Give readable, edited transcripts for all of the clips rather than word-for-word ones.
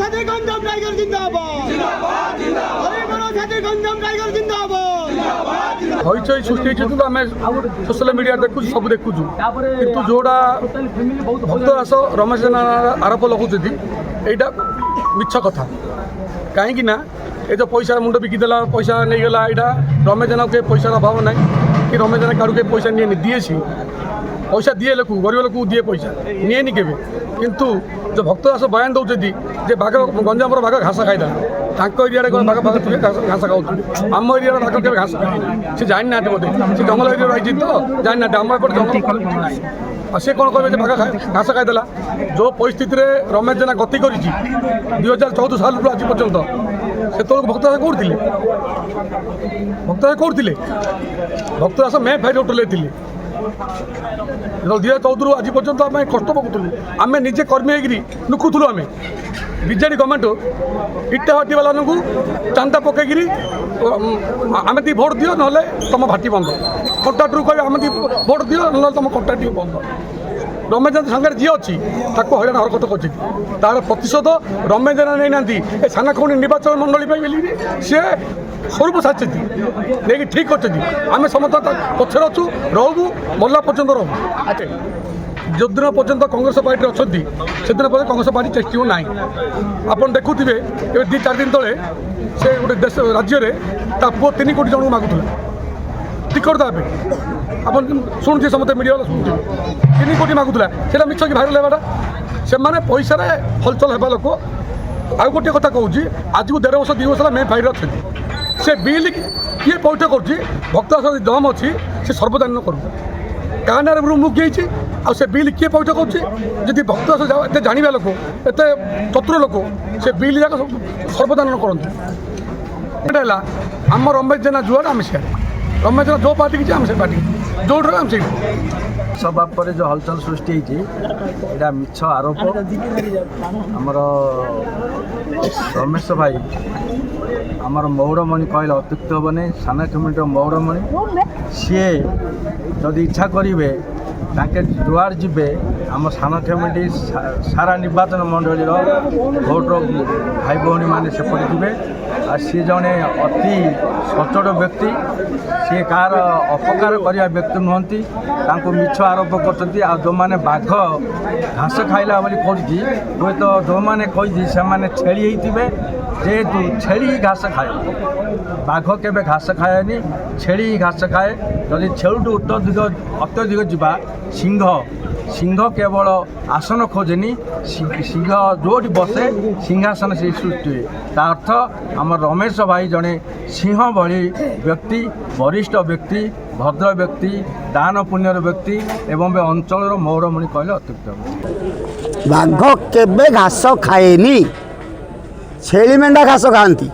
সাথে গঞ্জাম টাইগার জিন্দাবাদ, হরিবর সাথে গঞ্জাম টাইগার জিন্দাবাদ। হইচই সৃষ্টি হয়েছে কিন্তু আমি সোশ্যাল মিডিয়া দেখুଛୁ ସବୁ ଦେଖୁଛୁ କିନ୍ତୁ ଯୋଉଟା ଭକ୍ତ ଦାସ ରମେଶ ଜେନା ଆରୋପ ଲଗାଉଛନ୍ତି ଏଇଟା ମିଛ କଥା। କାହିଁକି ନା ଏ ଯେଉଁ ପଇସା ମୁଣ୍ଡ ବିକିଦେଲା ପଇସା ନେଇଗଲା ଏଇଟା ରମେଶ ଜେନାକୁ କେବେ ପଇସାର ଅଭାବ ନାହିଁ କି ରମେଶ ଜେନା କାହାକୁ କେବେ ପଇସା ନିଏନି, ଦିଏସି ପଇସା ଦିଏ ଲୋକକୁ, ଗରିବ ଲୋକକୁ ଦିଏ ପଇସା, ନିଏନି କେବେ। କିନ୍ତୁ ଯେଉଁ ଭକ୍ତ ଦାସ ବୟାନ ଦେଉଛନ୍ତି ଯେ ବାଘ ଗଞ୍ଜାମର ବାଘ ଘାସ ଖାଇଦେଲା, ତାଙ୍କ ଏରିଆରେ ବାଘ ବାଘ ଥିବେ ଘାସ ଖାଉଛନ୍ତି, ଆମ ଏରିଆର ବାଘ କେବେ ଘାସ ଖାଇନି, ସେ ଜାଣିନାହାନ୍ତି ବୋଧେ, ସେ ଜଙ୍ଗଲ ଏରିଆ ରହିଛି ତ ଜାଣିନାହାନ୍ତି। ଆମ ଏପଟେ ଜଙ୍ଗଲ ଆଉ ସେ କ'ଣ କହିବେ ଯେ ବାଘ ଘାସ ଖାଇଦେଲା। ଯେଉଁ ପରିସ୍ଥିତିରେ ରମେଶ ଜେନା ଗତି କରିଛି 2014 ସାଲରୁ ଆଜି ପର୍ଯ୍ୟନ୍ତ, ସେତେବେଳକୁ ଭକ୍ତ ଦାସ କେଉଁଠି ଥିଲେ? ଭକ୍ତ ଦାସ କେଉଁଠି ଥିଲେ? ଭକ୍ତ ଦାସ ମେ ଫାଇର ହୋଟେଲରେ ଥିଲେ। 2014ରୁ ଆଜି ପର୍ଯ୍ୟନ୍ତ ଆମେ କଷ୍ଟ ଭୋଗୁଥିଲୁ, ଆମେ ନିଜେ କର୍ମୀ ହେଇକିରି ଲୁକୁଥିଲୁ। ଆମେ ବିଜେଡ଼ି ଗଭର୍ଣ୍ଣମେଣ୍ଟ ଇଟା ଭାଟିବାଲାଙ୍କୁ ଚାନ୍ଦା ପକେଇକିରି ଆମେ ଦି ଭୋଟ୍ ଦିଅ ନହେଲେ ତୁମ ଭାଟି ବନ୍ଦ, କଣ୍ଟ୍ରାକ୍ଟରୁ କହିବେ ଆମେ ଦି ଭୋଟ୍ ଦିଅ ନହେଲେ ତୁମ କଣ୍ଟ୍ରାକ୍ଟ ବନ୍ଦ। ରମେଶ ଜେନା ସାଙ୍ଗରେ ଯିଏ ଅଛି ତାକୁ ହଇରାଣ ହରକତ କରୁଛନ୍ତି, ତାର ପ୍ରତିଶୋଧ ରମେଶ ଜେନା ନେଇନାହାନ୍ତି। ଏ ସାନଖଣ୍ଡି ନିର୍ବାଚନ ମଣ୍ଡଳୀ ପାଇଁ ବୋଲି ସିଏ ସ୍ୱରୂପ ସାରିଛନ୍ତି, ନେଇକି ଠିକ୍ କରିଛନ୍ତି। ଆମେ ସମସ୍ତେ ପଛରେ ଅଛୁ, ରହୁ ମଲା ପର୍ଯ୍ୟନ୍ତ ରହୁ। ଯେଉଁଦିନ ପର୍ଯ୍ୟନ୍ତ କଂଗ୍ରେସ ପାର୍ଟିରେ ଅଛନ୍ତି ସେଦିନ ପର୍ଯ୍ୟନ୍ତ କଂଗ୍ରେସ ପାର୍ଟି ଟେଷ୍ଟିବ ନାହିଁ। ଆପଣ ଦେଖୁଥିବେ ଏବେ 2-4 ଦିନ ତଳେ ସେ ଗୋଟେ ଦେଶ ରାଜ୍ୟରେ ତା ପୁଅ 3 କୋଟି ଜଣଙ୍କୁ ମାଗୁଥିଲା ଟିକଟ ଦେବା ପାଇଁ। ଆପଣ ଶୁଣୁଥିବେ ସମସ୍ତେ ମିଡ଼ିଆ ବାଲା ଶୁଣୁଥିବେ 3 କୋଟି ମାଗୁଥିଲା। ସେଇଟା ମିଛ କି ଭାଇରାଲ ହେବାଟା? ସେମାନେ ପଇସାରେ ହଲଚଲ ହେବା ଲୋକ। ଆଉ ଗୋଟିଏ କଥା କହୁଛି, ଆଜକୁ 1.5 ବର୍ଷ 2 ବର୍ଷ ହେଲା ମେ ଫାଇରେ ଅଛନ୍ତି। ସେ ବିଲ୍ କିଏ ପୈଠ କରୁଛି? ଭକ୍ତ ଦାସ ଦମ ଅଛି ସେ ସର୍ବଦାନ କରୁ କାହା ନାଁରେ ମୁକ୍ ହେଇଛି, ଆଉ ସେ ବିଲ୍ କିଏ ପୈଠ କରୁଛି? ଯଦି ଭକ୍ତ ଦାସ ଏତେ ଜାଣିବା ଲୋକ, ଏତେ ଚତୁର ଲୋକ, ସେ ବିଲ୍ ଯାକ ସର୍ବଦାନ କରନ୍ତି। ଏଇଟା ହେଲା ଆମ ରମେଶ ଜେନା ଯୁଆଡ଼େ ଆମେ ସିଆଡ଼େ, ରମେଶ ଜେନା ଯେଉଁ ପାର୍ଟି କିଛି ଆମେ ସେ ପାର୍ଟି, ଯେଉଁଠି ଆମେ ସେଇଠି। ସଭା ପରେ ଯେଉଁ ହଲଚଲ ସୃଷ୍ଟି ହେଇଛି ଏଇଟା ମିଛ ଆରୋପ। ଆମର ରମେଶ ଭାଇ ଆମର ମୌଡ଼ମଣି କହିଲେ ଅତ୍ୟୁକ୍ତି ହେବନି, ସାନ କମିଟିର ମୌଡ଼ମଣି। ସିଏ ଯଦି ଇଚ୍ଛା କରିବେ ତାଙ୍କେ ଯୁଆଡ଼େ ଯିବେ, ଆମ ସାନ କମିଟି ସାରା ନିର୍ବାଚନ ମଣ୍ଡଳୀର ଭୋଟର ଭାଇ ଭଉଣୀମାନେ ସେପଟେ ଯିବେ। ଆଉ ସିଏ ଜଣେ ଅତି ସଚୋଟ ବ୍ୟକ୍ତି, ସିଏ କାହାର ଅପକାର କରିବା ବ୍ୟକ୍ତି ନୁହନ୍ତି। ତାଙ୍କୁ ମିଛ ଆରୋପ କରୁଛନ୍ତି। ଆଉ ଯେଉଁମାନେ ବାଘ ଘାସ ଖାଇଲା ବୋଲି କହୁଛି, ହୁଏତ ଯେଉଁମାନେ କହିଛି ସେମାନେ ଛେଳି ହେଇଥିବେ, ଯେହେତୁ ଛେଳି ଘାସ ଖାଏ, ବାଘ କେବେ ଘାସ ଖାଏନି, ଛେଳି ଘାସ ଖାଏ। ଯଦି ଛେଳିଠୁ ଅତ୍ୟଧିକ ଯିବା ସିଂହ କେବଳ ଆସନ ଖୋଜେନି, ସିଂହ ଯେଉଁଠି ବସେ ସିଂହାସନ ସେ ସୃଷ୍ଟି ହୁଏ। ତା ଅର୍ଥ ଆମ ରମେଶ ଭାଇ ଜଣେ ସିଂହ ଭଳି ବ୍ୟକ୍ତି, ବରିଷ୍ଠ ବ୍ୟକ୍ତି, ଭଦ୍ର ବ୍ୟକ୍ତି, ଦାନ ପୁଣ୍ୟର ବ୍ୟକ୍ତି ଏବଂ ଅଞ୍ଚଳର ମୌଡ଼ମଣି କହିଲେ ଅତ୍ୟୁକ୍ତି ହେବ। ବାଘ କେବେ ଘାସ ଖାଏନି, ଛେଳି ମେଣ୍ଢା ଘାସ ଖାଆନ୍ତି।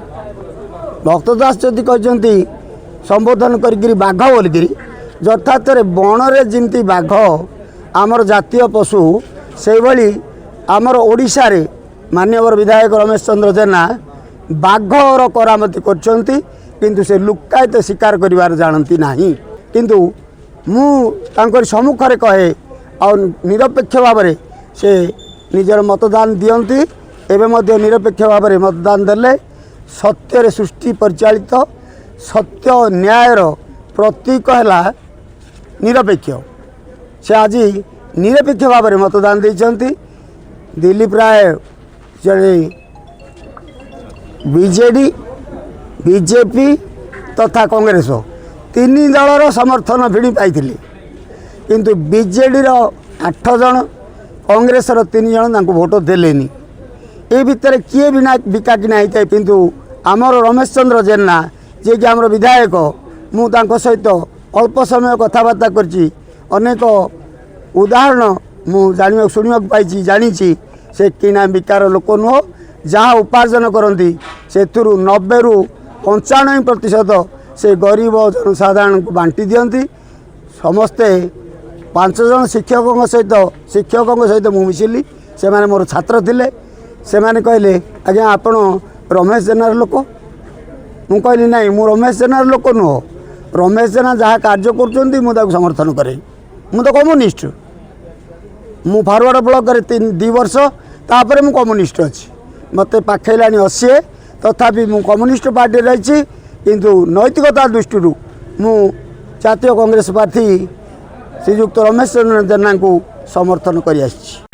ଭକ୍ତ ଦାସ ଯଦି କହିଛନ୍ତି ସମ୍ବୋଧନ କରିକିରି ବାଘ ବୋଲିକିରି, ଯଥାର୍ଥରେ ବଣରେ ଯେମିତି ବାଘ ଆମର ଜାତୀୟ ପଶୁ, ସେଇଭଳି ଆମର ଓଡ଼ିଶାରେ ମାନ୍ୟବର ବିଧାୟକ ରମେଶ ଚନ୍ଦ୍ର ଜେନା ବାଘର କରାମତି କରିଛନ୍ତି, କିନ୍ତୁ ସେ ଲୁକାୟିତ ଶିକାର କରିବାର ଜାଣନ୍ତି ନାହିଁ। କିନ୍ତୁ ମୁଁ ତାଙ୍କର ସମ୍ମୁଖରେ କହେ, ଆଉ ନିରପେକ୍ଷ ଭାବରେ ସେ ନିଜର ମତଦାନ ଦିଅନ୍ତି। ଏବେ ମଧ୍ୟ ନିରପେକ୍ଷ ଭାବରେ ମତଦାନ ଦେଲେ ସତ୍ୟରେ ସୃଷ୍ଟି ପରିଚାଳିତ, ସତ୍ୟ ନ୍ୟାୟର ପ୍ରତୀକ ହେଲା ନିରପେକ୍ଷ। ସେ ଆଜି ନିରପେକ୍ଷ ଭାବରେ ମତଦାନ ଦେଇଛନ୍ତି। ଦିଲ୍ଲୀପ ରାୟ ଜଣେ ବିଜେଡ଼ି, ବିଜେପି ତଥା କଂଗ୍ରେସ 3 ଦଳର ସମର୍ଥନ ଭିଡ଼ି ପାଇଥିଲେ, କିନ୍ତୁ ବିଜେଡ଼ିର 8 ଜଣ, କଂଗ୍ରେସର 3 ଜଣ ତାଙ୍କୁ ଭୋଟ ଦେଲେନି। ଏ ଭିତରେ କିଏ ବିକା କିଣା ହେଇଥାଏ, କିନ୍ତୁ ଆମର ରମେଶ ଚନ୍ଦ୍ର ଜେନା ଯିଏକି ଆମର ବିଧାୟକ, ମୁଁ ତାଙ୍କ ସହିତ ଅଳ୍ପ ସମୟ କଥାବାର୍ତ୍ତା କରିଛି। ଅନେକ ଉଦାହରଣ ମୁଁ ଜାଣିବାକୁ ଶୁଣିବାକୁ ପାଇଛି, ଜାଣିଛି। ସେ କିଣା ବିକାର ଲୋକ ନୁହଁ। ଯାହା ଉପାର୍ଜନ କରନ୍ତି ସେଥିରୁ 90ରୁ 95% ସେ ଗରିବ ଜନସାଧାରଣଙ୍କୁ ବାଣ୍ଟି ଦିଅନ୍ତି। ସମସ୍ତେ 5 ଜଣ ଶିକ୍ଷକଙ୍କ ସହିତ ମୁଁ ମିଶିଲି, ସେମାନେ ମୋର ଛାତ୍ର ଥିଲେ। ସେମାନେ କହିଲେ, ଆଜ୍ଞା ଆପଣ ରମେଶ ଜେନାର ଲୋକ? ମୁଁ କହିଲି ନାଇଁ, ମୁଁ ରମେଶ ଜେନାର ଲୋକ ନୁହଁ। ରମେଶ ଜେନା ଯାହା କାର୍ଯ୍ୟ କରୁଛନ୍ତି ମୁଁ ତାକୁ ସମର୍ଥନ କରେ। ମୁଁ ତ କମ୍ୟୁନିଷ୍ଟ। ମୁଁ ଫରୱାର୍ଡ଼ ବ୍ଲକରେ 2 ବର୍ଷ, ତାପରେ ମୁଁ କମ୍ୟୁନିଷ୍ଟ ଅଛି। ମୋତେ ପାଖେଇଲାଣି 80 ତଥାପି ମୁଁ କମ୍ୟୁନିଷ୍ଟ ପାର୍ଟିରେ ରହିଛି କିନ୍ତୁ ନୈତିକତା ଦୃଷ୍ଟିରୁ ମୁଁ ଜାତୀୟ କଂଗ୍ରେସ ପ୍ରାର୍ଥୀ ଶ୍ରୀଯୁକ୍ତ ରମେଶ ଚନ୍ଦ୍ର ଜେନାଙ୍କୁ ସମର୍ଥନ କରି ଆସିଛି।